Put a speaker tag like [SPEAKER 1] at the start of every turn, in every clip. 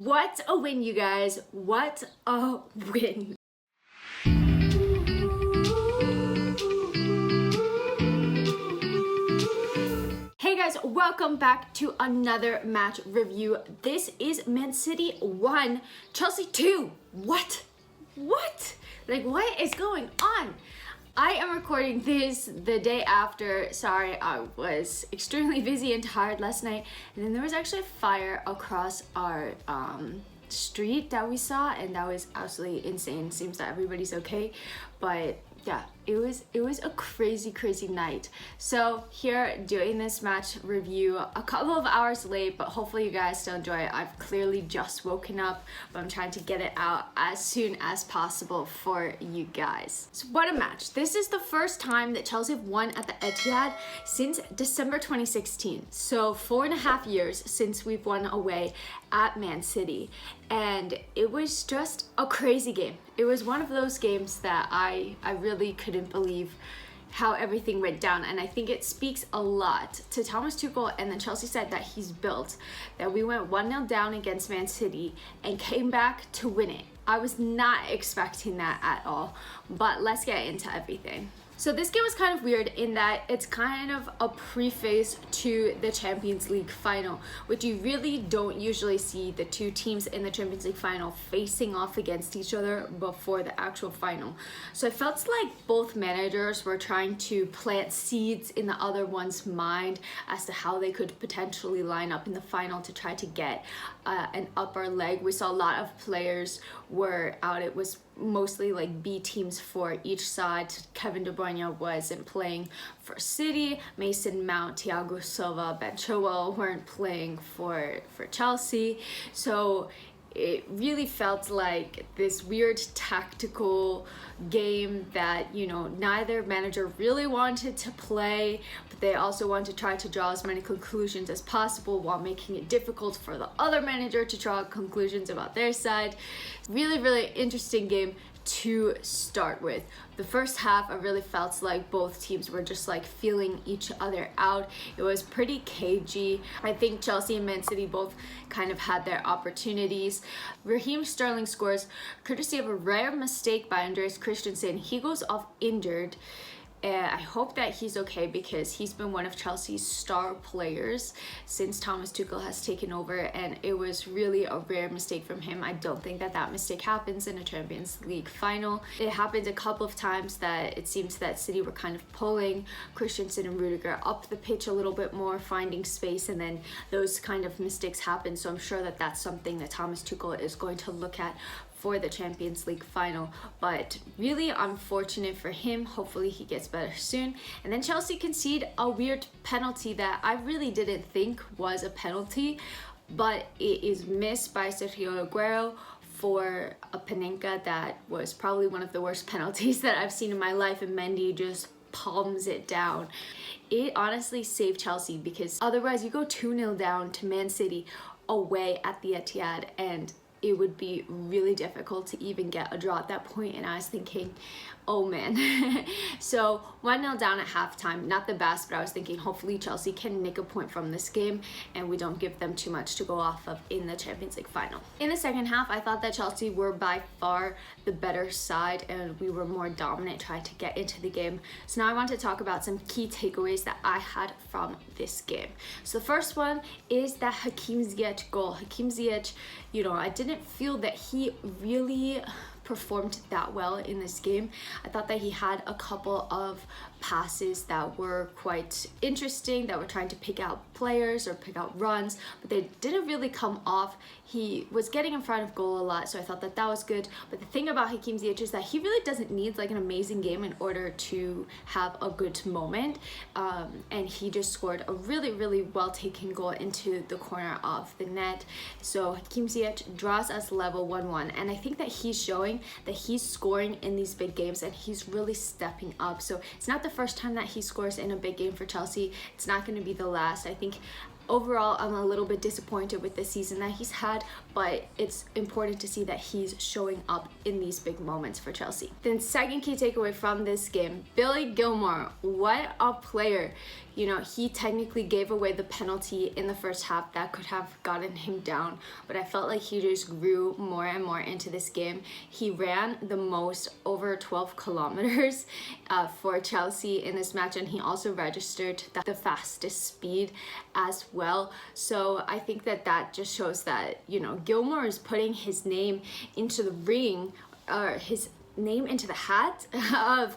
[SPEAKER 1] What a win, you guys. What a win. Hey guys, welcome back to another match review. This is Man City 1, Chelsea 2. What? Like, what is going on? I am recording this the day after. Sorry, I was extremely busy and tired last night. And then there was actually a fire across our street that we saw, and that was absolutely insane. Seems that everybody's okay, but yeah, it was a crazy night. So here doing this match review a couple of hours late, but hopefully you guys still enjoy it. I've clearly just woken up, but I'm trying to get it out as soon as possible for you guys. So what a match. This is the first time that Chelsea have won at the Ethiad since December 2016. So 4.5 years since we've won away at Man City. And it was just a crazy game. It was one of those games that I really couldn't believe how everything went down, and I think it speaks a lot to Thomas Tuchel and the Chelsea side that he's built, that we went 1-0 down against Man City and came back to win it. I was not expecting that at all, but let's get into everything. So this game was kind of weird in that it's kind of a preface to the Champions League final, which you really don't usually see the two teams in the Champions League final facing off against each other before the actual final. So it felt like both managers were trying to plant seeds in the other one's mind as to how they could potentially line up in the final to try to get an upper leg. We saw a lot of players were out. It was mostly like B teams for each side. Kevin De Bruyne wasn't playing for City. Mason Mount, Thiago Silva, Ben Chilwell weren't playing for Chelsea. So it really felt like this weird tactical game that, you know, neither manager really wanted to play, but they also wanted to try to draw as many conclusions as possible while making it difficult for the other manager to draw conclusions about their side. Really interesting game to start with. The first half, I really felt like both teams were just like feeling each other out. It was pretty cagey. I think Chelsea and Man City both kind of had their opportunities. Raheem Sterling scores courtesy of a rare mistake by Andreas Christensen. He goes off injured. I hope that he's okay because he's been one of Chelsea's star players since Thomas Tuchel has taken over, and it was really a rare mistake from him. I don't think that mistake happens in a Champions League final. It happened a couple of times that it seems that City were kind of pulling Christensen and Rudiger up the pitch a little bit more, finding space, and then those kind of mistakes happen. So I'm sure that that's something that Thomas Tuchel is going to look at for the Champions League final, but really unfortunate for him. Hopefully he gets better soon. And then Chelsea concede a weird penalty that I really didn't think was a penalty, but it is missed by Sergio Aguero for a Panenka that was probably one of the worst penalties that I've seen in my life, and Mendy just palms it down. It honestly saved Chelsea because otherwise you go 2-0 down to Man City away at the Ethiad, and it would be really difficult to even get a draw at that point. And I was thinking, oh man. So 1-0 down at halftime, not the best, but I was thinking hopefully Chelsea can nick a point from this game and we don't give them too much to go off of in the Champions League final. In the second half, I thought that Chelsea were by far the better side and we were more dominant trying to get into the game. So now I want to talk about some key takeaways that I had from this game. So the first one is that Hakim Ziyech goal. Hakim Ziyech, you know, I didn't feel that he really performed that well in this game. I thought that he had a couple of passes that were quite interesting, that were trying to pick out players or pick out runs, but they didn't really come off. He was getting in front of goal a lot, so I thought that was good. But the thing about Hakim Ziyech is that he really doesn't need like an amazing game in order to have a good moment, and he just scored a really well taken goal into the corner of the net. So Hakim Ziyech draws us level 1-1, and I think that he's showing that he's scoring in these big games and he's really stepping up. So it's not the first time that he scores in a big game for Chelsea. It's not going to be the last. I think overall, I'm a little bit disappointed with the season that he's had, but it's important to see that he's showing up in these big moments for Chelsea. Then second key takeaway from this game, Billy Gilmour, what a player. You know, he technically gave away the penalty in the first half that could have gotten him down, but I felt like he just grew more and more into this game. He ran the most, over 12 kilometers for Chelsea in this match, and he also registered the fastest speed as well. So I think that just shows that, you know, Gilmour is putting his name into the ring, or his name into the hat of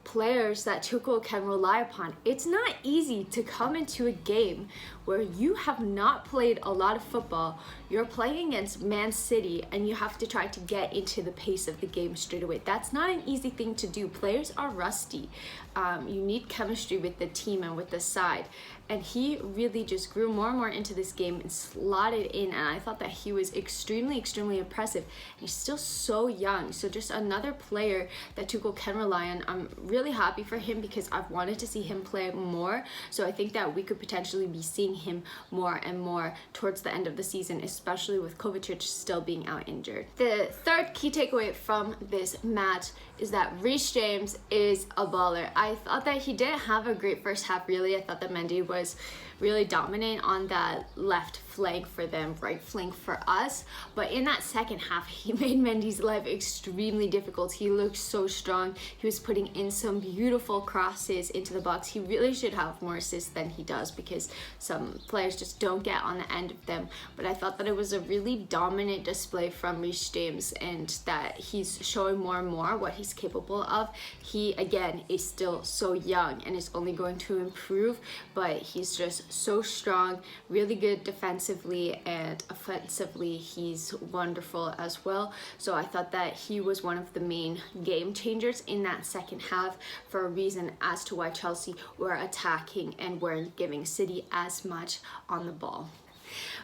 [SPEAKER 1] players that Tuchel can rely upon. It's not easy to come into a game where you have not played a lot of football. You're playing against Man City and you have to try to get into the pace of the game straight away. That's not an easy thing to do. Players are rusty. You need chemistry with the team and with the side. And he really just grew more and more into this game and slotted in, and I thought that he was extremely impressive. He's still so young, so just another player that Tuchel can rely on. I'm really happy for him because I've wanted to see him play more, so I think that we could potentially be seeing him more and more towards the end of the season, especially with Kovacic still being out injured. The third key takeaway from this match is that Reece James is a baller. I thought that he didn't have a great first half, really. I thought that Mendy was really dominant on that left flank for them, right flank for us, but in that second half he made Mendy's life extremely difficult. He looked so strong. He was putting in some beautiful crosses into the box. He really should have more assists than he does because some players just don't get on the end of them, but I thought that it was a really dominant display from Reece James and that he's showing more and more what he's capable of. He again is still so young and is only going to improve, but he's just so strong, really good defensively, and offensively he's wonderful as well. So I thought that he was one of the main game changers in that second half for a reason as to why Chelsea were attacking and weren't giving City as much on the ball.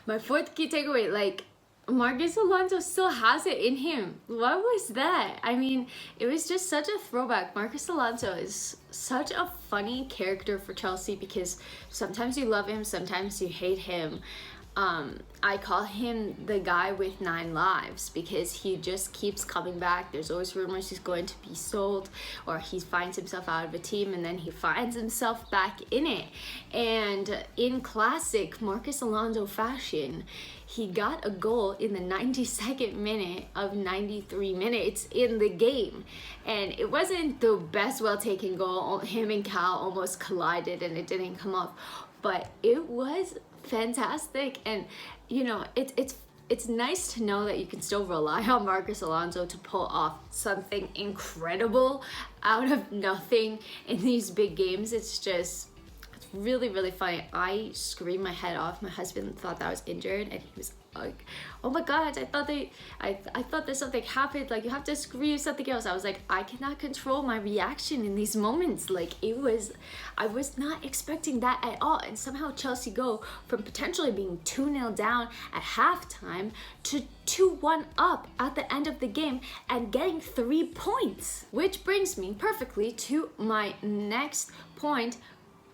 [SPEAKER 1] My fourth key takeaway, like, Marcos Alonso still has it in him. What was that? I mean, it was just such a throwback. Marcos Alonso is such a funny character for Chelsea because sometimes you love him, sometimes you hate him. I call him the guy with 9 lives because he just keeps coming back. There's always rumors he's going to be sold, or he finds himself out of a team and then he finds himself back in it. And in classic Marcos Alonso fashion, he got a goal in the 92nd minute of 93 minutes in the game. And it wasn't the best well-taken goal. Him and Cal almost collided and it didn't come off. But it was fantastic, and you know, it's nice to know that you can still rely on Marcos Alonso to pull off something incredible out of nothing in these big games. It's really funny. I screamed my head off. My husband thought that I was injured and he was like, oh my god, I thought that something happened, like you have to scream something else. I was like, I cannot control my reaction in these moments. Like I was not expecting that at all, and somehow Chelsea go from potentially being 2-0 down at halftime to 2-1 up at the end of the game and getting 3 points. Which brings me perfectly to my next point.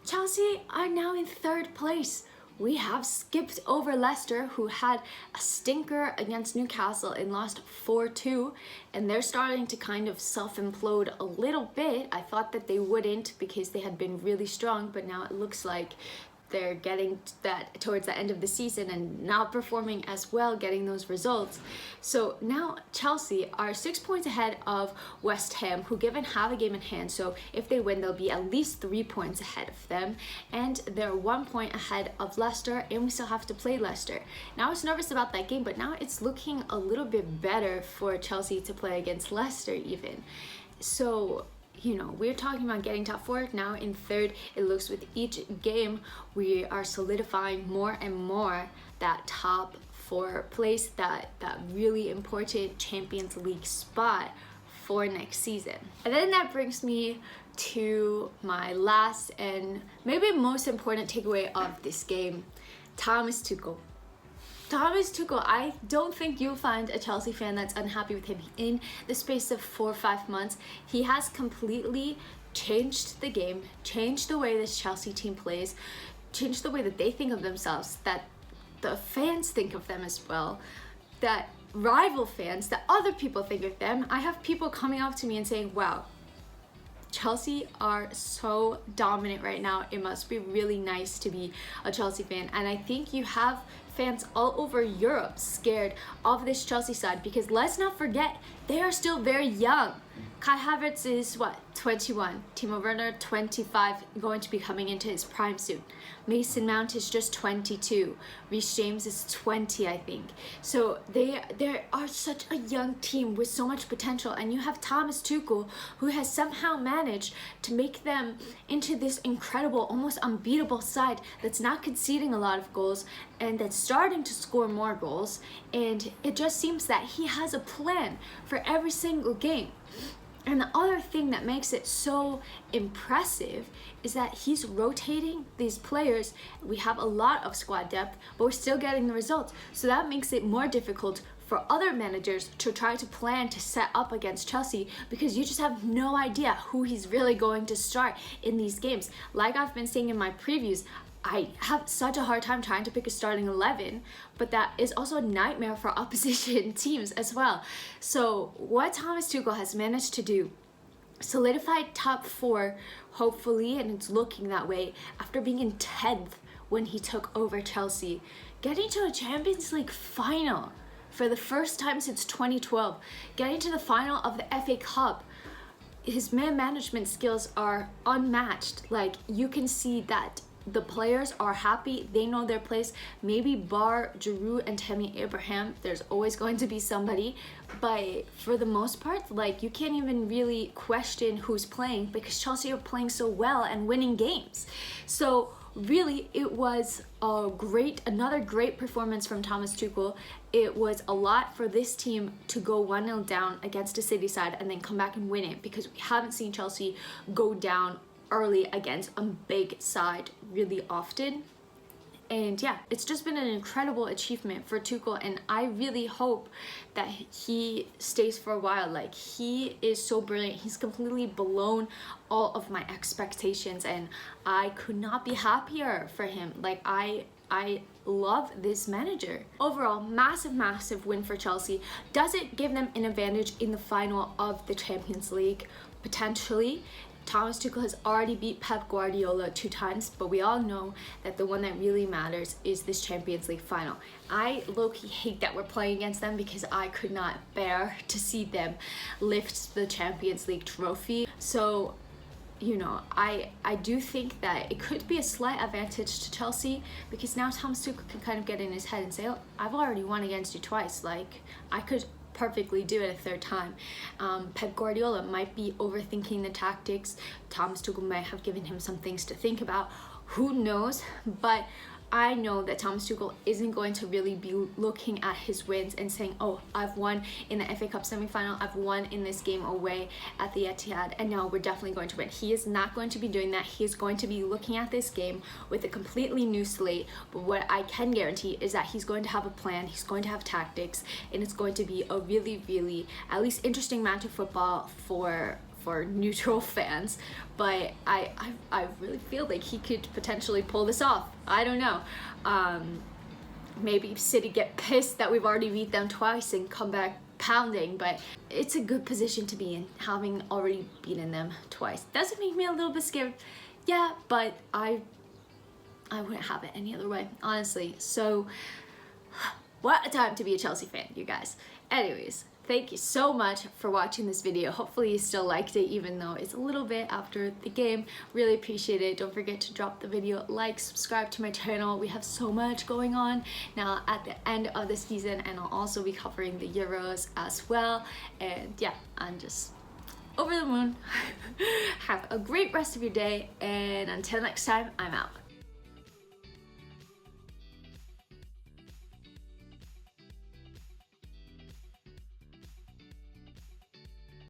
[SPEAKER 1] Chelsea are now in 3rd place. We have skipped over Leicester, who had a stinker against Newcastle and lost 4-2, and they're starting to kind of self-implode a little bit. I thought that they wouldn't because they had been really strong, but now it looks like they're getting that towards the end of the season and not performing as well, getting those results. So now Chelsea are 6 points ahead of West Ham, who have a game in hand. So if they win, they'll be at least 3 points ahead of them. And they're 1 point ahead of Leicester, and we still have to play Leicester. Now I was nervous about that game, but now it's looking a little bit better for Chelsea to play against Leicester even. So, you know, we're talking about getting top 4 now in 3rd. It looks with each game we are solidifying more and more that top 4 place, that really important Champions League spot for next season. And then that brings me to my last and maybe most important takeaway of this game, Thomas Tuchel. Thomas Tuchel, I don't think you'll find a Chelsea fan that's unhappy with him. In the space of 4 or 5 months, he has completely changed the game, changed the way this Chelsea team plays, changed the way that they think of themselves, that the fans think of them as well, that rival fans, that other people think of them. I have people coming up to me and saying, wow, Chelsea are so dominant right now. It must be really nice to be a Chelsea fan. And I think you have fans all over Europe scared of this Chelsea side, because let's not forget, they are still very young. Kai Havertz is what, 21, Timo Werner 25, going to be coming into his prime soon. Mason Mount is just 22. Reece James is 20, I think. So they are such a young team with so much potential, and you have Thomas Tuchel, who has somehow managed to make them into this incredible, almost unbeatable side that's not conceding a lot of goals and that's starting to score more goals. And it just seems that he has a plan for every single game. And the other thing that makes it so impressive is that he's rotating these players. We have a lot of squad depth, but we're still getting the results. So that makes it more difficult for other managers to try to plan to set up against Chelsea, because you just have no idea who he's really going to start in these games. Like I've been saying in my previews, I have such a hard time trying to pick a starting 11, but that is also a nightmare for opposition teams as well. So what Thomas Tuchel has managed to do, solidified top 4, hopefully, and it's looking that way, after being in 10th when he took over Chelsea, getting to a Champions League final for the first time since 2012, getting to the final of the FA Cup. His man management skills are unmatched. Like, you can see that the players are happy, they know their place. Maybe bar Giroud and Tammy Abraham, there's always going to be somebody, but for the most part, like, you can't even really question who's playing, because Chelsea are playing so well and winning games. So really, it was another great performance from Thomas Tuchel. It was a lot for this team to go 1-0 down against a City side and then come back and win it, because we haven't seen Chelsea go down early against a big side really often. And yeah, it's just been an incredible achievement for Tuchel, and I really hope that he stays for a while. Like, he is so brilliant. He's completely blown all of my expectations, and I could not be happier for him. Like, I love this manager. Overall, massive win for Chelsea. Does it give them an advantage in the final of the Champions League? Potentially. Thomas Tuchel has already beat Pep Guardiola 2 times, but we all know that the one that really matters is this Champions League final. I low-key hate that we're playing against them, because I could not bear to see them lift the Champions League trophy. So, you know, I do think that it could be a slight advantage to Chelsea, because now Thomas Tuchel can kind of get in his head and say, oh, I've already won against you twice. Like, I could perfectly do it a 3rd time. Pep Guardiola might be overthinking the tactics. Thomas Tuchel might have given him some things to think about. Who knows? But I know that Thomas Tuchel isn't going to really be looking at his wins and saying, oh, I've won in the FA Cup semi-final, I've won in this game away at the Ethiad, and now we're definitely going to win. He is not going to be doing that. He is going to be looking at this game with a completely new slate. But what I can guarantee is that he's going to have a plan, he's going to have tactics, and it's going to be a really, at least interesting match of football for neutral fans. But I really feel like he could potentially pull this off. I don't know. Maybe City get pissed that we've already beat them twice and come back pounding, but it's a good position to be in, having already beaten them twice. Does it make me a little bit scared? Yeah, but I wouldn't have it any other way, honestly. So what a time to be a Chelsea fan, you guys. Anyways, thank you so much for watching this video. Hopefully you still liked it, even though it's a little bit after the game. Really appreciate it. Don't forget to drop the video a like, subscribe to my channel. We have so much going on now at the end of the season, and I'll also be covering the Euros as well. And yeah, I'm just over the moon. Have a great rest of your day, and until next time, I'm out.